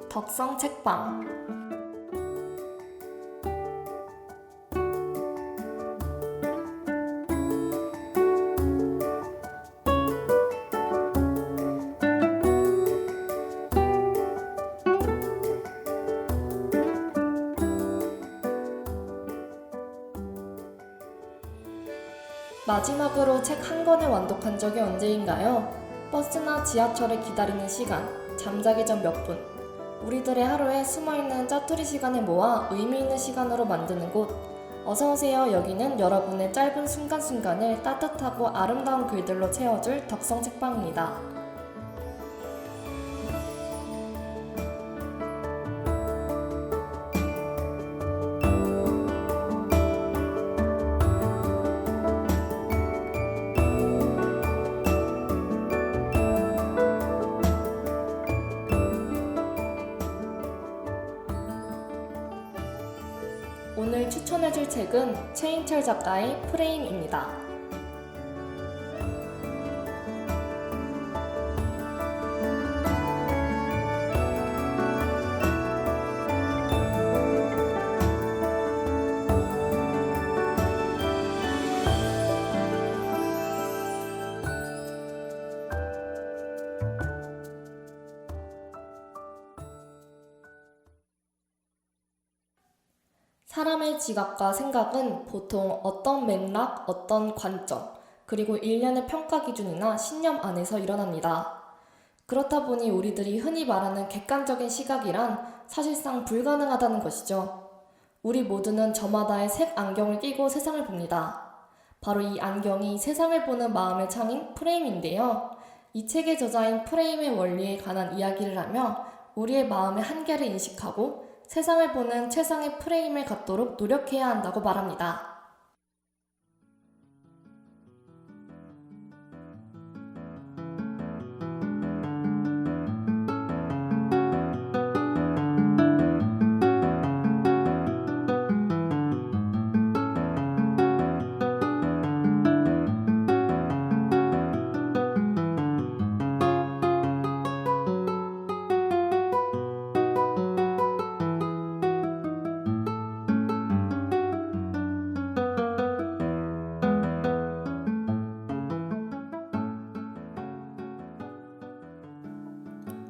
덕성 책방. 마지막으로 책 한 권을 완독한 적이 언제인가요? 버스나 지하철을 기다리는 시간, 잠자기 전 몇 분. 우리들의 하루에 숨어있는 짜투리 시간을 모아 의미있는 시간으로 만드는 곳. 어서오세요. 여기는 여러분의 짧은 순간순간을 따뜻하고 아름다운 글들로 채워줄 덕성 책방입니다. 오늘 추천해줄 책은 최인철 작가의 프레임입니다. 사람의 지각과 생각은 보통 어떤 맥락, 어떤 관점, 그리고 일련의 평가 기준이나 신념 안에서 일어납니다. 그렇다 보니 우리들이 흔히 말하는 객관적인 시각이란 사실상 불가능하다는 것이죠. 우리 모두는 저마다의 색 안경을 끼고 세상을 봅니다. 바로 이 안경이 세상을 보는 마음의 창인 프레임인데요. 이 책의 저자인 프레임의 원리에 관한 이야기를 하며 우리의 마음의 한계를 인식하고 세상을 보는 최상의 프레임을 갖도록 노력해야 한다고 말합니다.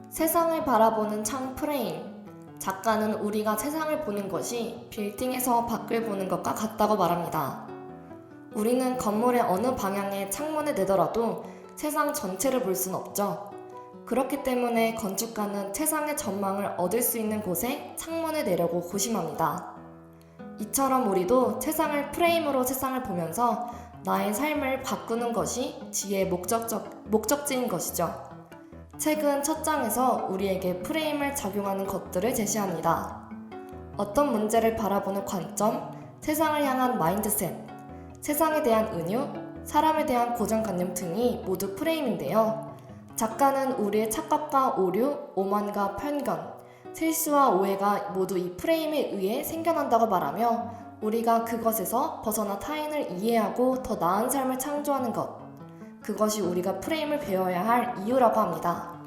세상을 바라보는 창 프레임. 작가는 우리가 세상을 보는 것이 빌딩에서 밖을 보는 것과 같다고 말합니다. 우리는 건물의 어느 방향에 창문을 내더라도 세상 전체를 볼 수는 없죠. 그렇기 때문에 건축가는 세상의 전망을 얻을 수 있는 곳에 창문을 내려고 고심합니다. 이처럼 우리도 세상을 프레임으로 세상을 보면서 나의 삶을 바꾸는 것이 지혜의 목적지인 것이죠. 책은 첫 장에서 우리에게 프레임을 적용하는 것들을 제시합니다. 어떤 문제를 바라보는 관점, 세상을 향한 마인드셋, 세상에 대한 은유, 사람에 대한 고정관념 등이 모두 프레임인데요. 작가는 우리의 착각과 오류, 오만과 편견, 실수와 오해가 모두 이 프레임에 의해 생겨난다고 말하며 우리가 그것에서 벗어나 타인을 이해하고 더 나은 삶을 창조하는 것, 그것이 우리가 프레임을 배워야 할 이유라고 합니다.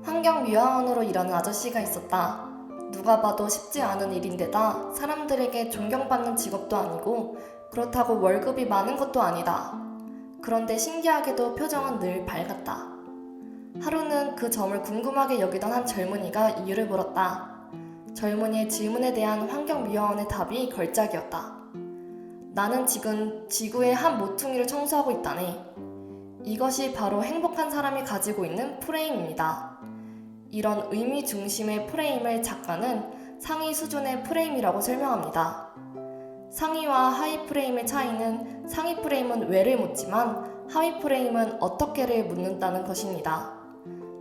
환경미화원으로 일하는 아저씨가 있었다. 누가 봐도 쉽지 않은 일인데다 사람들에게 존경받는 직업도 아니고 그렇다고 월급이 많은 것도 아니다. 그런데 신기하게도 표정은 늘 밝았다. 하루는 그 점을 궁금하게 여기던 한 젊은이가 이유를 물었다. 젊은이의 질문에 대한 환경미화원의 답이 걸작이었다. 나는 지금 지구의 한 모퉁이를 청소하고 있다네. 이것이 바로 행복한 사람이 가지고 있는 프레임입니다. 이런 의미 중심의 프레임을 작가는 상위 수준의 프레임이라고 설명합니다. 상위와 하위 프레임의 차이는 상위 프레임은 왜를 묻지만 하위 프레임은 어떻게를 묻는다는 것입니다.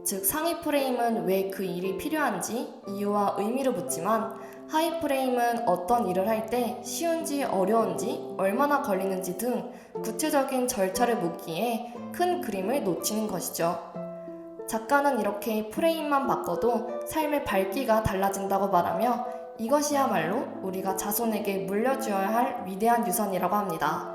즉 상위 프레임은 왜 그 일이 필요한지 이유와 의미를 묻지만 하위 프레임은 어떤 일을 할 때 쉬운지 어려운지 얼마나 걸리는지 등 구체적인 절차를 묻기에 큰 그림을 놓치는 것이죠. 작가는 이렇게 프레임만 바꿔도 삶의 밝기가 달라진다고 말하며 이것이야말로 우리가 자손에게 물려주어야 할 위대한 유산이라고 합니다.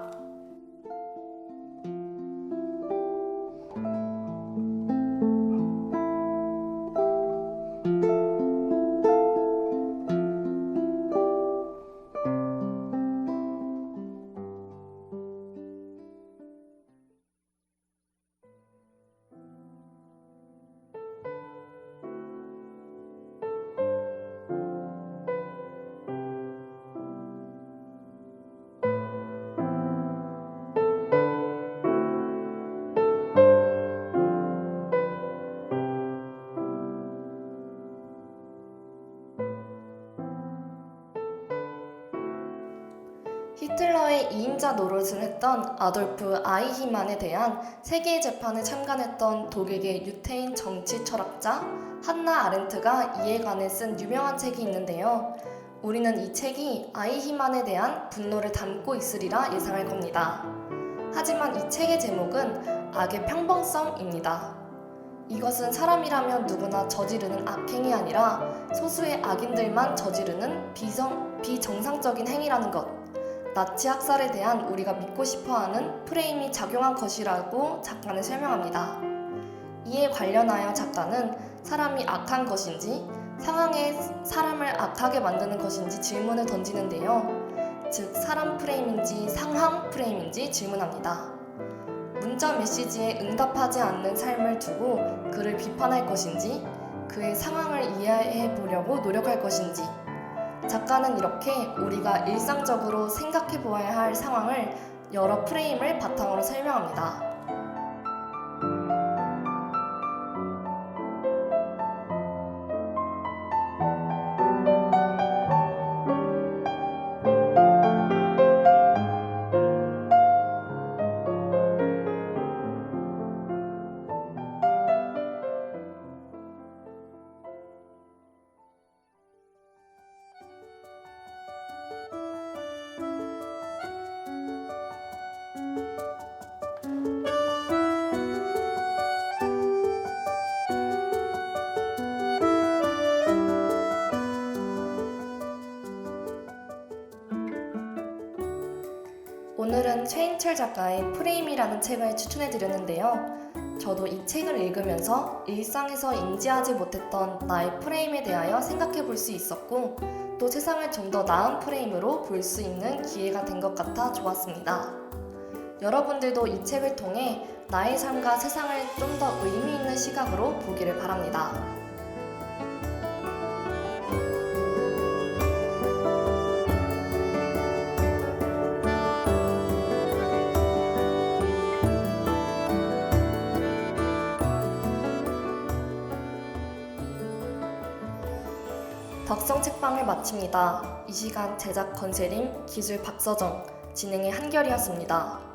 히틀러의 2인자 노릇을 했던 아돌프 아이히만에 대한 세계의 재판에 참관했던 독일계 유태인 정치 철학자 한나 아렌트가 이에 관해 쓴 유명한 책이 있는데요. 우리는 이 책이 아이히만에 대한 분노를 담고 있으리라 예상할 겁니다. 하지만 이 책의 제목은 악의 평범성입니다. 이것은 사람이라면 누구나 저지르는 악행이 아니라 소수의 악인들만 저지르는 비정상적인 행위라는 것. 나치 학살에 대한 우리가 믿고 싶어하는 프레임이 작용한 것이라고 작가는 설명합니다. 이에 관련하여 작가는 사람이 악한 것인지 상황에 사람을 악하게 만드는 것인지 질문을 던지는데요. 즉 사람 프레임인지 상황 프레임인지 질문합니다. 문자 메시지에 응답하지 않는 삶을 두고 그를 비판할 것인지 그의 상황을 이해해 보려고 노력할 것인지 작가는 이렇게 우리가 일상적으로 생각해 보아야 할 상황을 여러 프레임을 바탕으로 설명합니다. 오늘은 최인철 작가의 프레임이라는 책을 추천해드렸는데요. 저도 이 책을 읽으면서 일상에서 인지하지 못했던 나의 프레임에 대하여 생각해 볼 수 있었고 또 세상을 좀 더 나은 프레임으로 볼 수 있는 기회가 된 것 같아 좋았습니다. 여러분들도 이 책을 통해 나의 삶과 세상을 좀 더 의미 있는 시각으로 보기를 바랍니다. 덕성 책방을 마칩니다. 이 시간 제작 권세림, 기술 박서정, 진행의 한결이었습니다.